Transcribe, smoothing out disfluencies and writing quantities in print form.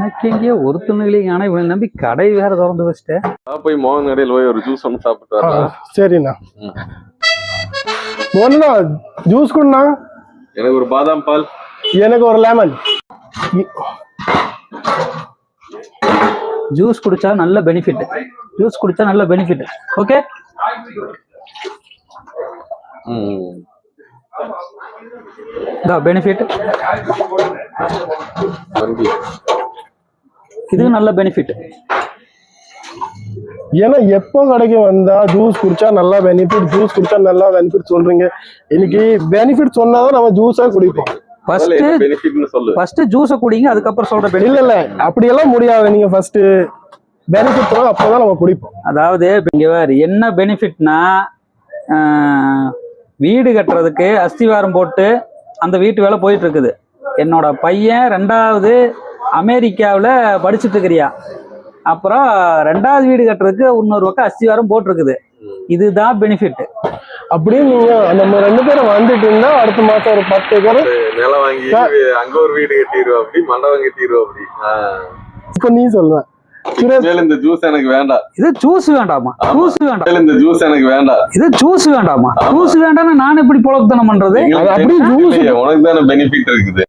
எனக்கு எங்கேயோ ஒருத்தனுங்களையும் ஆனா இவனை நம்பி கடை வேற திறந்து வச்சுட்டேன். போய் மோகன் கடையில் போய் ஒரு ஜூஸ் ஒன்று சாப்பிட்டு வரலாம். சரிண்ணா. ஒண்ணுண்ணா ஜூஸ் கொடுண்ணா. எனக்கு ஒரு பாதாம் பால். எனக்கு ஒரு லெமன். ஜூஸ் குடிச்சா நல்ல பெனிஃபிட். ஜூஸ் குடிச்சா நல்ல பெனிஃபிட். ஓகே. பெனிஃபிட் இது நல்ல பெனிஃபிட். ஏன்னா எப்போ கடைக்கு வந்தா ஜூஸ் குடிச்சா நல்லா பெனிஃபிட், ஜூஸ் குடிச்சா நல்லா பெனிஃபிட் சொல்றீங்க. இன்னைக்கு பெனிஃபிட் சொன்னாதான் நம்ம ஜூஸா குடிப்போம். ஃபர்ஸ்ட் ஜூஸ குடிங்க, அதுக்கப்புறம் சொல்ற பெனிஃபிட். இல்ல அப்படியெல்லாம் முடியாது. நீங்க ஃபர்ஸ்ட் பெனிஃபிட் அப்பதான் நம்ம குடிப்போம். அதாவது இங்க வேறு என்ன பெனிஃபிட்னா, வீடு கட்டுறதுக்கு அஸ்திவாரம் போட்டு அந்த வீட்டு வேலை போயிட்டு இருக்குது. என்னோட பையன் 2வது அமெரிக்காவில் படிச்சுட்டு இருக்கிறியா. அப்புறம் 2வது வீடு கட்டுறதுக்கு இன்னொரு பக்கம் அஸ்திவாரம் போட்டிருக்குது. இதுதான் பெனிஃபிட். அப்படியே நீங்க நம்ம 2 பேரும் வந்துட்டீங்கன்னா அடுத்த மாசம் ஒரு 10 ஏக்கர் நிலம் வாங்கி அங்க ஒரு வீடு கட்டிடுவோம், அப்படி மண்டபம் கட்டிடுவோம். அப்படி இப்ப நீ சொல்லுவேன் இந்த ஜூஸ் எனக்கு வேண்டாம். இது ஜூஸ் வேண்டாமா? ஜூஸ் வேண்டாம். இந்த ஜூஸ் எனக்கு வேண்டாம். இது ஜூஸ் வேண்டாமா? ஜூஸ் வேண்டாம்னா நான் எப்படி பொழப்புத்தனம் பண்றது? அப்படி ஜூஸ் உனக்கு தானே பெனிஃபிட் இருக்குது.